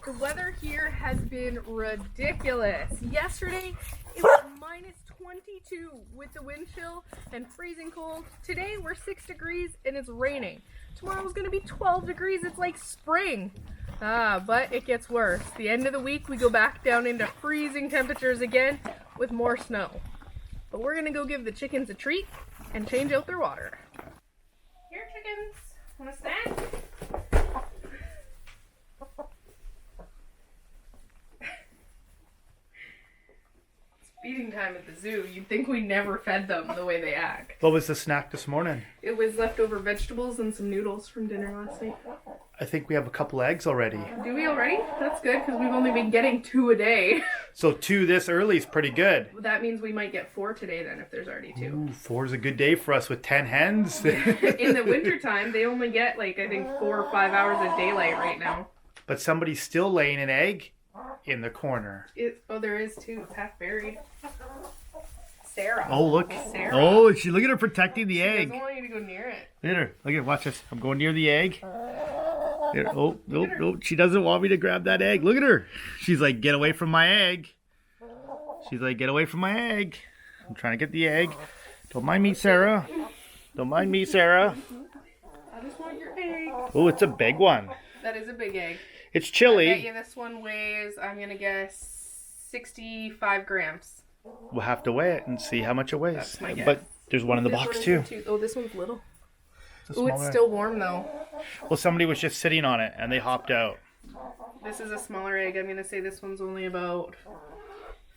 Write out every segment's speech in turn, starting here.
The weather here has been ridiculous. Yesterday, it was minus 22 with the wind chill and freezing cold. Today, we're 6 degrees and it's raining. Tomorrow's gonna be 12 degrees. It's like spring. But it gets worse. The end of the week, we go back down into freezing temperatures again with more snow. But we're gonna go give the chickens a treat and change out their water. Here, chickens, want a snack? Feeding time at the zoo. You'd think we never fed them the way they act. What was the snack this morning? It was leftover vegetables and some noodles from dinner last night. I think we have a couple eggs already. Do we already? That's good because we've only been getting 2 a day. So 2 this early is pretty good. That means we might get 4 today then if there's already 2. Ooh, 4 is a good day for us with 10 hens. In the wintertime, they only get like I think 4 or 5 hours of daylight right now. But somebody's still laying an egg in the corner. There is too. It's half buried. Sarah. Oh, look. Sarah. Oh, look at her protecting the She egg. doesn't want you to go near it. Look at her. Look at her. Watch this. I'm going near the egg. Here. Oh, no. She doesn't want me to grab that egg. Look at her. She's like, get away from my egg. She's like, get away from my egg. I'm trying to get the egg. Don't mind me, Sarah. Don't mind me, Sarah. I just want your egg. Oh, it's a big one. That is a big egg. It's chilly. I bet you this one weighs, I'm going to guess, 65 grams. We'll have to weigh it and see how much it weighs. That's my guess. But there's one in the box too. Oh, this one's little. It's Oh, it's still warm though. Well, somebody was just sitting on it and they hopped out. This is a smaller egg. I'm going to say this one's only about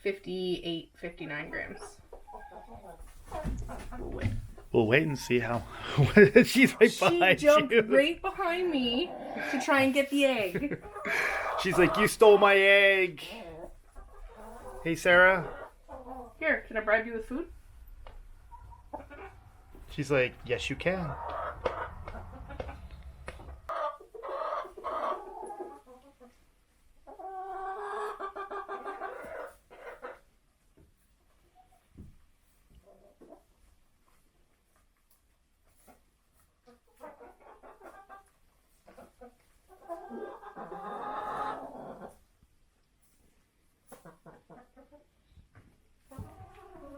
58, 59 grams. We'll wait and see how. She's right behind She jumped you. right behind me to try and get the egg. She's like, you stole my egg. Hey, Sarah. Here, can I bribe you with food? She's like, yes, you can.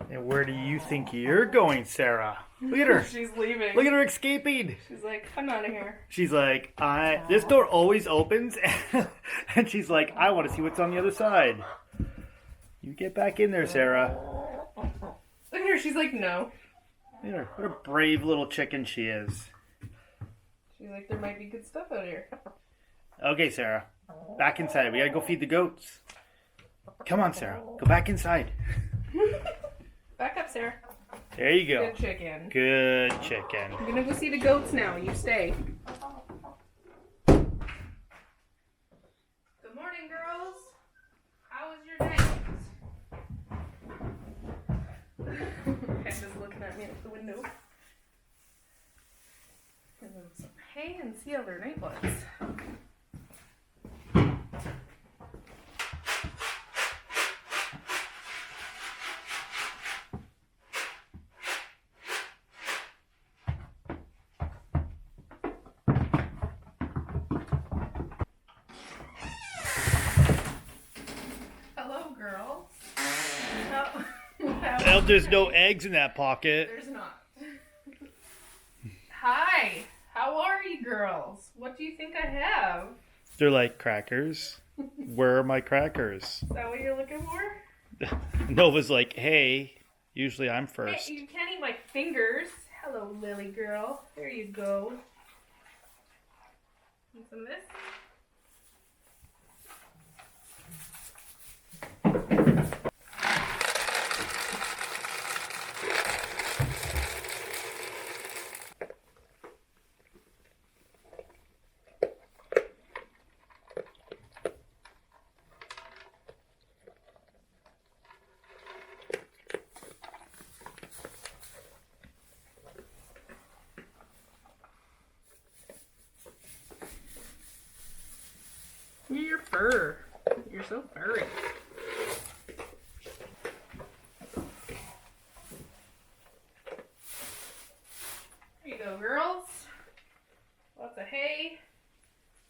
And where do you think you're going, Sarah? Look at her. She's leaving. Look at her escaping. She's like, I'm out of here. She's like, this door always opens. And she's like, I want to see what's on the other side. You get back in there, Sarah. Look at her. She's like, no. Look at her. What a brave little chicken she is. She's like, there might be good stuff out here. Okay, Sarah. Back inside. We gotta go feed the goats. Come on, Sarah. Go back inside. Back up, Sarah. There you go. Good chicken. Good chicken. I'm gonna go see the goats now. You stay. Good morning, girls. How was your night? Candace's looking at me at the window. Give them some hay and see how their night was. Girls. Well, there's no eggs in that pocket. There's not. Hi. How are you girls? What do you think I have? They're like crackers. Where are my crackers? Is that what you're looking for? Nova's like, hey, usually I'm first. Hey, you can't eat my fingers. Hello, Lily girl. There you go. Need some of this? Your fur. You're so furry. There you go, girls. Lots of hay.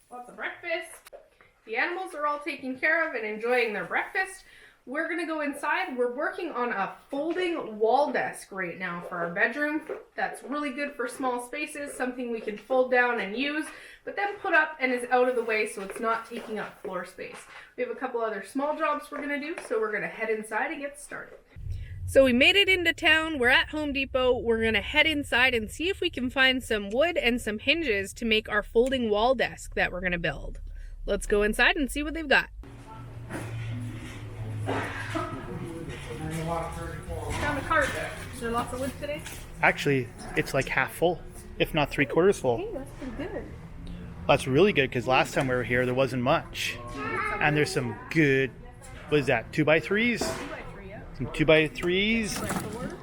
Lots of breakfast. The animals animals are all taken care of and enjoying their breakfast, we're gonna go inside. We're working on a folding wall desk right now for our bedroom. That's really good for small spaces, something we can fold down and use, but then put up and is out of the way so it's not taking up floor space. We have a couple other small jobs we're gonna do, so we're gonna head inside and get started. So we made it into town. We're at Home Depot. We're gonna head inside and see if we can find some wood and some hinges to make our folding wall desk that we're gonna build. Let's go inside and see what they've got. Found a cart. Is there lots of wood today? Actually, it's like half full, if not 3/4 full. Hey, that's pretty good. That's really good because last time we were here, there wasn't much. And there's some good, what is that, 2x3s? 2x3, yeah. Some 2x3s, 2x4.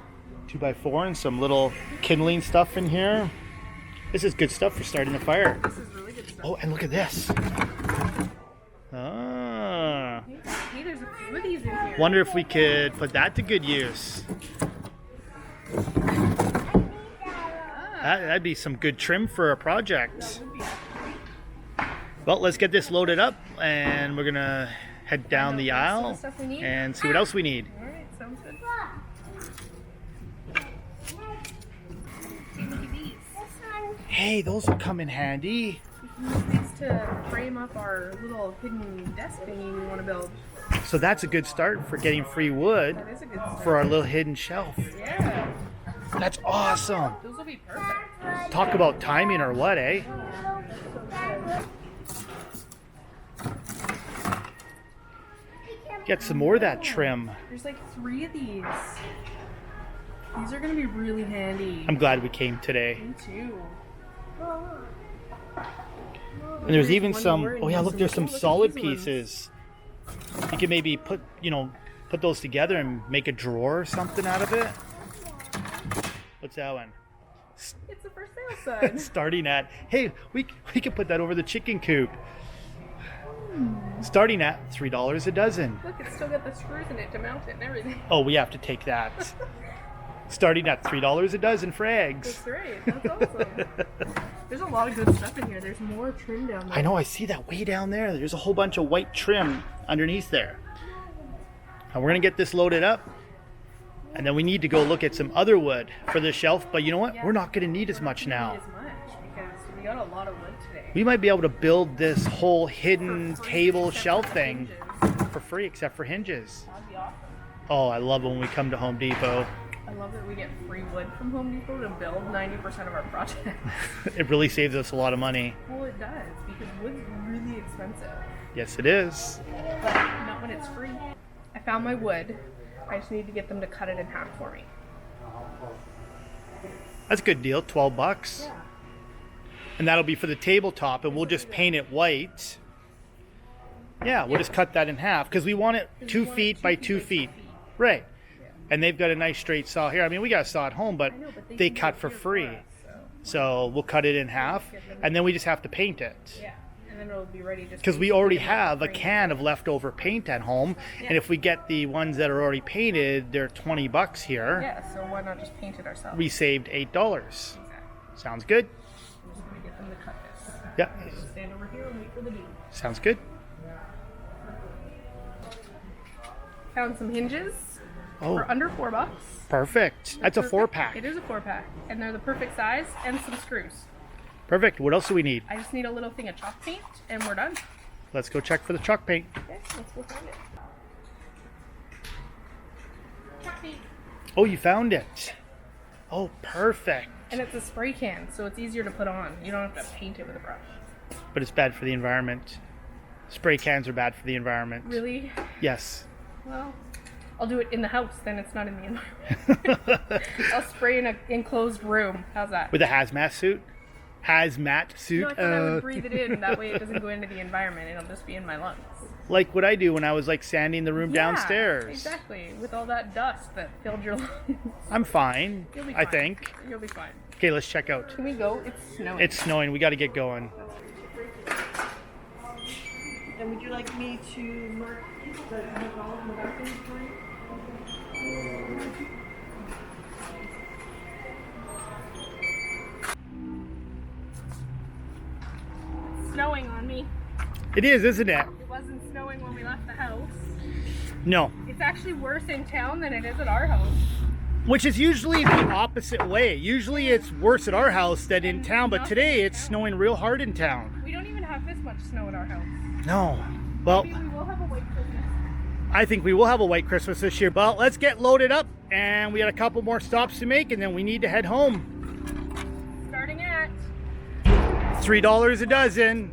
2x4, and some little kindling stuff in here. This is good stuff for starting the fire. This is really good stuff. Oh, and look at this. Ah. Hey, there's a few of these in here. Wonder if we could put that to good use. That'd be some good trim for a project. Well, let's get this loaded up and we're gonna head down the aisle and see what else we need. All right, sounds good. Hey, look at these. Hey, those will come in handy. We can use these to frame up our little hidden desk thingy we want to build. So that's a good start for getting free wood That is a good start. for our little hidden shelf. Yeah, That's awesome. those will be perfect. Talk about timing or what, eh? Get some more of that trim. There's like 3 of these. These are going to be really handy. I'm glad we came today. Me too. And there's even one some, more and oh yeah, there's look, there's some look at solid these ones. pieces. You can maybe put those together and make a drawer or something out of it. What's that one? It's a for sale sign. Starting at, hey, we can put that over the chicken coop. Starting at $3 a dozen. Look, it's still got the screws in it to mount it and everything. Oh, we have to take that. Starting at $3 a dozen for eggs. That's right. That's awesome. There's a lot of good stuff in here. There's more trim down there. I know, I see that way down there. There's a whole bunch of white trim underneath there. And we're gonna get this loaded up. And then we need to go look at some other wood for the shelf. But you know what? Yeah. We're not gonna need as much now. Not as much because we got a lot of wood today. We might be able to build this whole hidden For free, table except shelf for thing hinges. for free, except for hinges. That'd be awesome. Oh, I love when we come to Home Depot. I love that we get free wood from Home Depot to build 90% of our projects. It really saves us a lot of money. Well, it does because wood's really expensive, Yes, it is. but not when it's free. I found my wood. I just need to get them to cut it in half for me. That's a good deal, 12 bucks. Yeah. And that'll be for the tabletop, and we'll just paint it white. Yeah, we'll just cut that in half because we want it 2 feet by 2 feet. Right. And they've got a nice straight saw here. I mean, we got a saw at home, but I know, but they can cut do for it here free. us, So we'll cut it in half, and then we just have to paint it. yeah, and then it'll be ready just Because we already have a can of leftover paint at home, and Yeah. if we get the ones that are already painted, they're 20 bucks here. Yeah, so why not just paint it ourselves? We saved $8. Exactly. Sounds good? I'm just gonna get them to cut this. Yeah, Just stand over here and wait for the dude. sounds good. Found some hinges Oh, for under $4. perfect. That's a Perfect. 4-pack. It is a 4-pack, and they're the perfect size, and some screws. Perfect. What else do we need? I just need a little thing of chalk paint, and we're done. Let's go check for the chalk paint. Okay, let's go find it. Chalk paint. Oh, you found it. Oh, perfect. And it's a spray can, so it's easier to put on. You don't have to paint it with a brush. But it's bad for the environment. Spray cans are bad for the environment. Really? Yes. Well, I'll do it in the house, then it's not in the environment. I'll spray in an enclosed room. How's that? With a hazmat suit? Hazmat suit? No, I thought I would breathe it in. That way it doesn't go into the environment. It'll just be in my lungs. Like what I do when I was like sanding the room Yeah, downstairs. Exactly. With all that dust that filled your lungs. I'm fine, You'll be I fine. think. You'll be fine. Okay, let's check out. Can we go? It's snowing. It's snowing. We got to get going. And would you like me to mark the all in the bathroom for you? snowing on me. It is, isn't it? It wasn't No. It's actually worse in town than it is at our house. Which is usually the opposite way. Usually it's worse at our house than in town, but today it's snowing real hard in town. We don't even have this much snow at our house. No. Well, Maybe we will have a white Christmas. I think we will have a white Christmas this year. But let's get loaded up, and we got a couple more stops to make, and then we need to head home. Starting at $3 a dozen.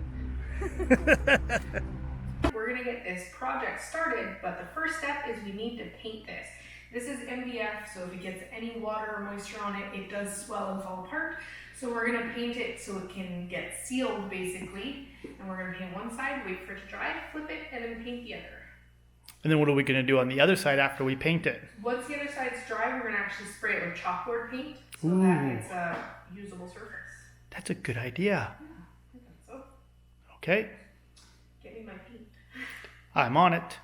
We're gonna get this project started, but the first step is we need to paint this. This is MDF, so if it gets any water or moisture on it, it does swell and fall apart. So we're gonna paint it so it can get sealed basically. And we're gonna paint one side, wait for it to dry, flip it, and then paint the other. And then what are we going to do on the other side after we paint it? Once the other side's dry, we're gonna actually spray it with chalkboard paint so that it's a usable surface. That's a good idea. I think so. Okay, Get me my paint. I'm on it.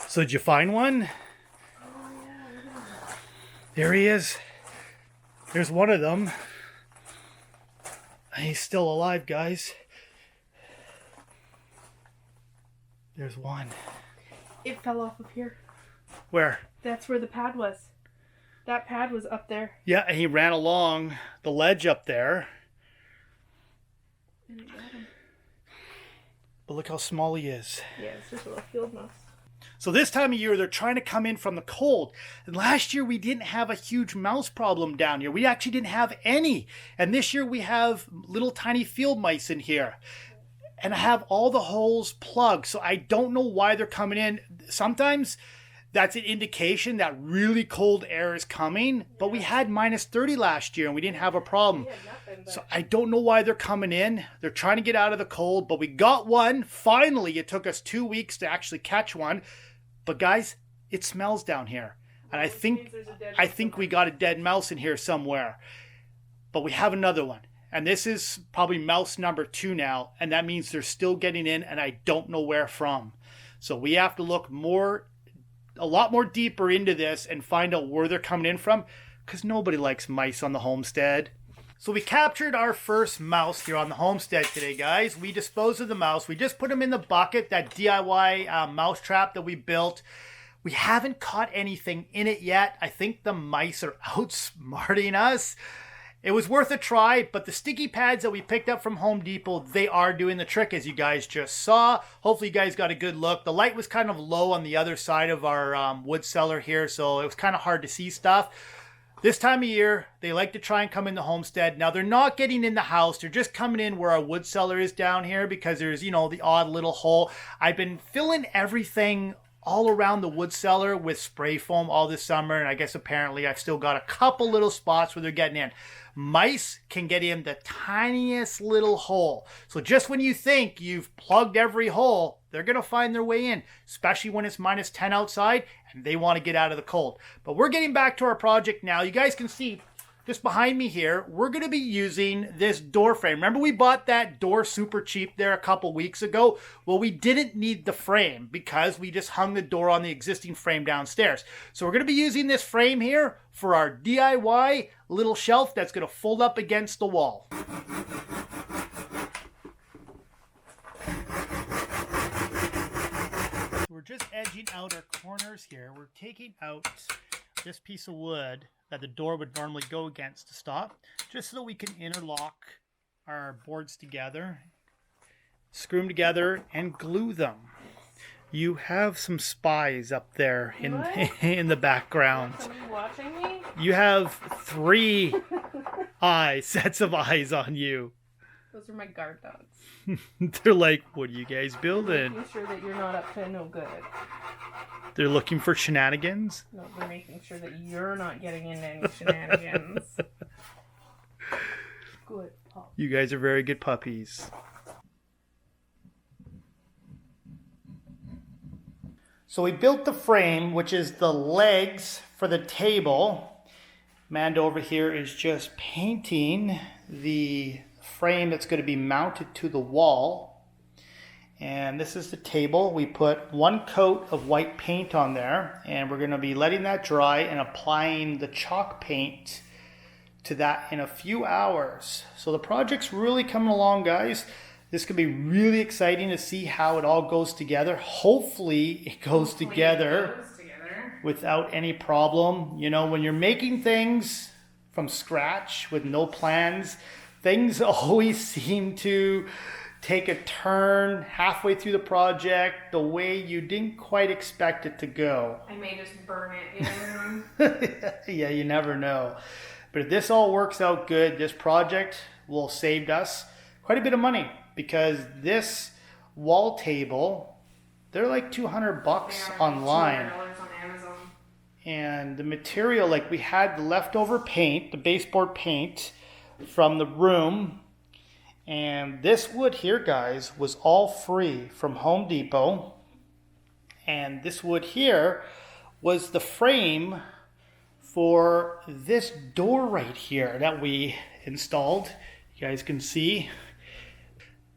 So did you find one? Oh yeah, There he is. There's one of them. He's still alive, guys. There's one. it fell off of here. Where? That's where the pad was. That pad was up there. Yeah, and he ran along the ledge up there. And it got him. But look how small he is. Yeah, it's just a little field mouse. So this time of year, they're trying to come in from the cold. And last year, we didn't have a huge mouse problem down here. We actually didn't have any. And this year, we have little tiny field mice in here. And I have all the holes plugged. So I don't know why they're coming in. Sometimes that's an indication that really cold air is coming. But we had minus 30 last year and we didn't have a problem. So I don't know why they're coming in. They're trying to get out of the cold. But we got one. Finally, it took us 2 weeks to actually catch one. But guys, it smells down here. And I think we got a dead mouse in here somewhere. But we have another one. And this is probably mouse number 2 now. And that means they're still getting in and I don't know where from. So we have to look a lot more deeper into this and find out where they're coming in from. Because nobody likes mice on the homestead. So we captured our first mouse here on the homestead today, guys. We disposed of the mouse. We just put him in the bucket, that DIY mouse trap that we built. We haven't caught anything in it yet. I think the mice are outsmarting us. It was worth a try, but the sticky pads that we picked up from Home Depot, they are doing the trick, as you guys just saw. Hopefully you guys got a good look. The light was kind of low on the other side of our wood cellar here, so it was kind of hard to see stuff. This time of year, they like to try and come in the homestead. Now, they're not getting in the house. They're just coming in where our wood cellar is down here because there's, you know, the odd little hole. I've been filling everything all around the wood cellar with spray foam all this summer. And I guess apparently I've still got a couple little spots where they're getting in. Mice can get in the tiniest little hole. So just when you think you've plugged every hole, they're going to find their way in, especially when it's minus 10 outside and they want to get out of the cold. But we're getting back to our project now. You guys can see just behind me here, we're going to be using this door frame. Remember we bought that door super cheap there a couple weeks ago? Well, we didn't need the frame because we just hung the door on the existing frame downstairs. So we're going to be using this frame here for our DIY little shelf that's going to fold up against the wall. We're just edging out our corners here. We're taking out this piece of wood that the door would normally go against to stop, just so that we can interlock our boards together, screw them together, and glue them. You have some spies up there in the background. Somebody watching me? You have 3 sets of eyes on you. Those are my guard dogs. They're like, what are you guys building? Making sure that you're not up to no good. They're looking for shenanigans? No, they're making sure that you're not getting into any shenanigans. Good pup. You guys are very good puppies. So we built the frame, which is the legs for the table. Amanda over here is just painting the frame that's going to be mounted to the wall. And this is the table. We put 1 coat of white paint on there, and we're going to be letting that dry and applying the chalk paint to that in a few hours. So the project's really coming along, guys. This could be really exciting to see how it all goes together. Hopefully it goes together without any problem. You know, when you're making things from scratch with no plans, things always seem to take a turn halfway through the project the way you didn't quite expect it to go. I may just burn it, you know? Yeah, you never know. But if this all works out good, this project will have saved us quite a bit of money, because this wall table, they're like $200 online. $200 on Amazon. And the material, like we had the leftover paint, the baseboard paint from the room. And this wood here, guys, was all free from Home Depot. And this wood here was the frame for this door right here that we installed. You guys can see.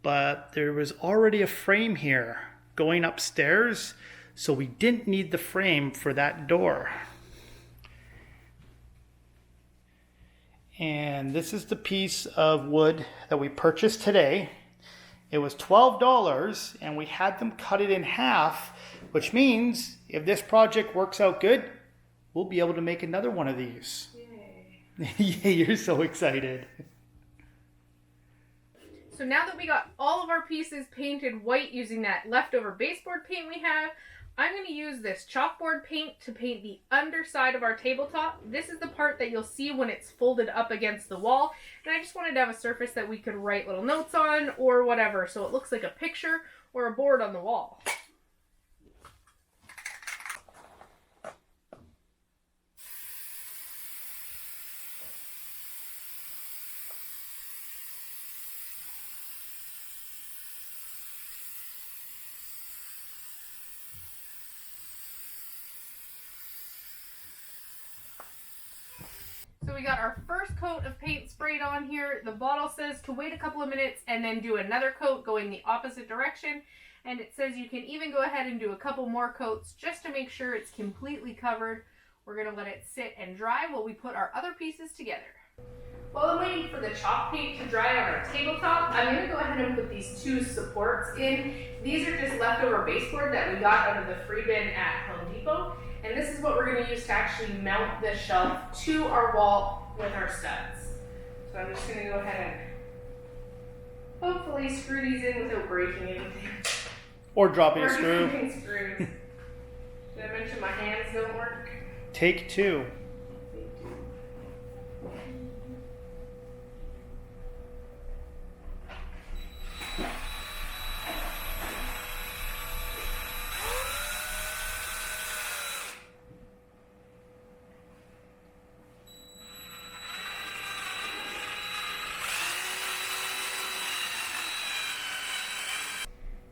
But there was already a frame here going upstairs, so we didn't need the frame for that door. And this is the piece of wood that we purchased today. It was $12, and we had them cut it in half, which means if this project works out good, we'll be able to make another one of these. Yay. Yeah, you're so excited. So now that we got all of our pieces painted white using that leftover baseboard paint we have, I'm going to use this chalkboard paint to paint the underside of our tabletop. This is the part that you'll see when it's folded up against the wall. And I just wanted to have a surface that we could write little notes on or whatever, so it looks like a picture or a board on the wall. So we got our first coat of paint sprayed on here. The bottle says to wait a couple of minutes and then do another coat going the opposite direction. And it says you can even go ahead and do a couple more coats just to make sure it's completely covered. We're going to let it sit and dry while we put our other pieces together. While I'm waiting for the chalk paint to dry on our tabletop, I'm going to go ahead and put these two supports in. These are just leftover baseboard that we got out of the free bin at Home Depot. And this is what we're going to use to actually mount this shelf to our wall with our studs. So I'm just going to go ahead and hopefully screw these in without breaking anything. Or dropping a screw. Dropping screws. Did I mention my hands don't work? Take two.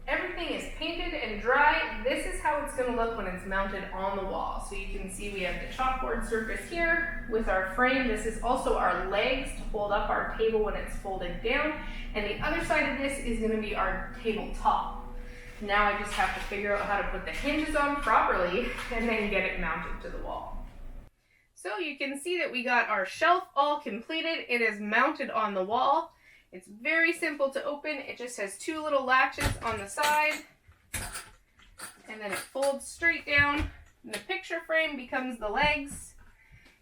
Everything is painted and dry. This is how it's going to look when it's mounted on the wall. So you can see we have the chalkboard surface here with our frame. This is also our legs to hold up our table when it's folded down. And the other side of this is going to be our tabletop. Now I just have to figure out how to put the hinges on properly and then get it mounted to the wall. So you can see that we got our shelf all completed. It is mounted on the wall. It's very simple to open. It just has two little latches on the side, and then it folds straight down, and the picture frame becomes the legs.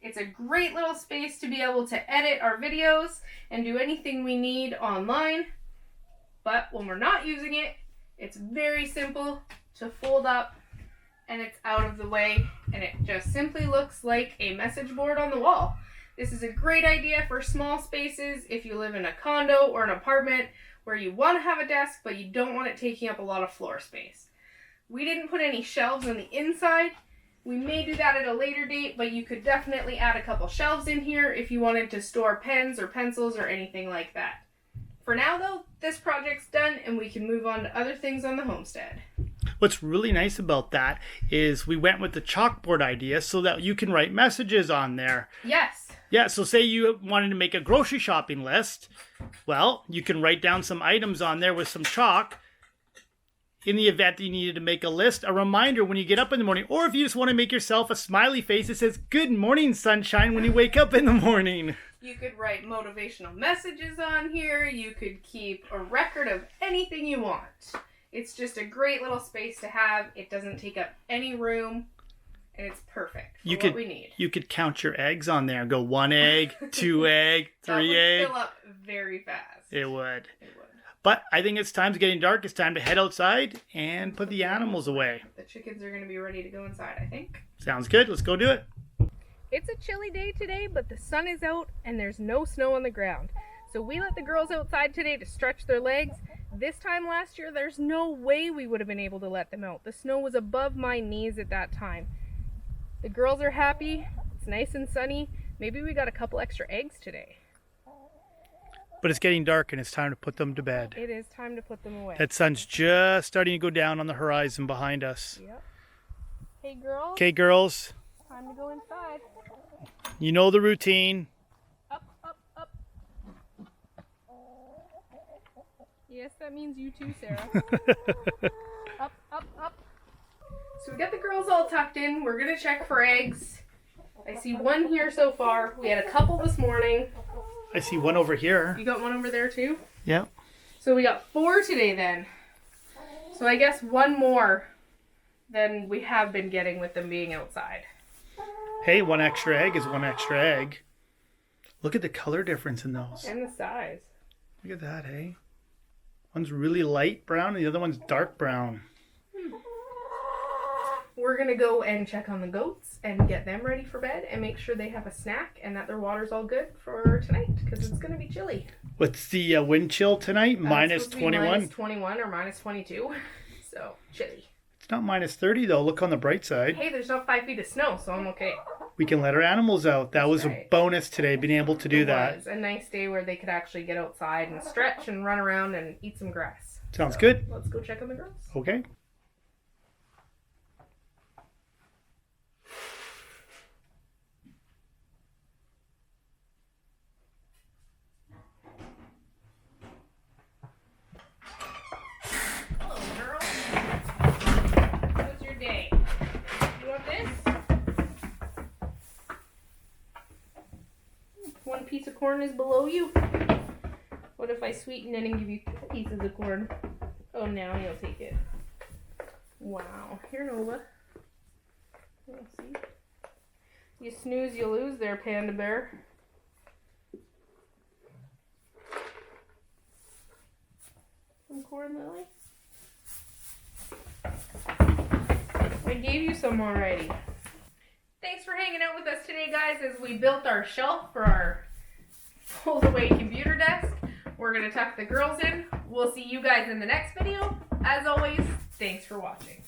It's a great little space to be able to edit our videos and do anything we need online. But when we're not using it, it's very simple to fold up, and it's out of the way, and it just simply looks like a message board on the wall. This is a great idea for small spaces if you live in a condo or an apartment where you want to have a desk but you don't want it taking up a lot of floor space. We didn't put any shelves on the inside. We may do that at a later date, but you could definitely add a couple shelves in here if you wanted to store pens or pencils or anything like that. For now though, this project's done and we can move on to other things on the homestead. What's really nice about that is we went with the chalkboard idea so that you can write messages on there. Yes. Yeah, so say you wanted to make a grocery shopping list. Well, you can write down some items on there with some chalk. In the event that you needed to make a list, a reminder when you get up in the morning, or if you just want to make yourself a smiley face that says, "Good morning, sunshine," when you wake up in the morning. You could write motivational messages on here. You could keep a record of anything you want. It's just a great little space to have. It doesn't take up any room. And it's perfect for what we need. You could count your eggs on there and go 1 egg, 2 egg, 3 egg. That would fill up very fast. It would. It would. But I think it's getting dark. It's time to head outside and put the animals away. The chickens are going to be ready to go inside, I think. Sounds good. Let's go do it. It's a chilly day today, but the sun is out and there's no snow on the ground. So we let the girls outside today to stretch their legs. This time last year, there's no way we would have been able to let them out. The snow was above my knees at that time. The girls are happy. It's nice and sunny. Maybe we got a couple extra eggs today. But it's getting dark and it's time to put them to bed. It is time to put them away. That sun's just starting to go down on the horizon behind us. Yep. Hey girls. Okay, girls. Time to go inside. You know the routine. Up, up, up. Yes, that means you too, Sarah. Up, up, up. So we got the girls all tucked in. We're going to check for eggs. I see one here so far. We had a couple this morning. I see one over here. You got one over there too? Yeah. So we got 4 today then. So I guess one more than we have been getting with them being outside. Hey, 1 extra egg is 1 extra egg. Look at the color difference in those. And the size. Look at that, hey? One's really light brown and the other one's dark brown. We're going to go and check on the goats and get them ready for bed and make sure they have a snack and that their water's all good for tonight because it's going to be chilly. What's the wind chill tonight? Minus 21? Minus 21 or minus 22. So, chilly. It's not minus 30 though. Look on the bright side. Hey, there's not 5 feet of snow, so I'm okay. We can let our animals out. That was a bonus today, being able to do that. It was a nice day where they could actually get outside and stretch and run around and eat some grass. Sounds good. Let's go check on the girls. Okay. Hello, girl. How's your day? You want this? One piece of corn is below you. What if I sweeten it and give you 2 pieces of corn? Oh, now you'll take it. Wow. Here, Nova. Let's see. You snooze, you lose there, Panda Bear. Some corn, Lily? I gave you some already. Thanks for hanging out with us today, guys, as we built our shelf for our fold-away computer desk. We're going to tuck the girls in. We'll see you guys in the next video. As always, thanks for watching.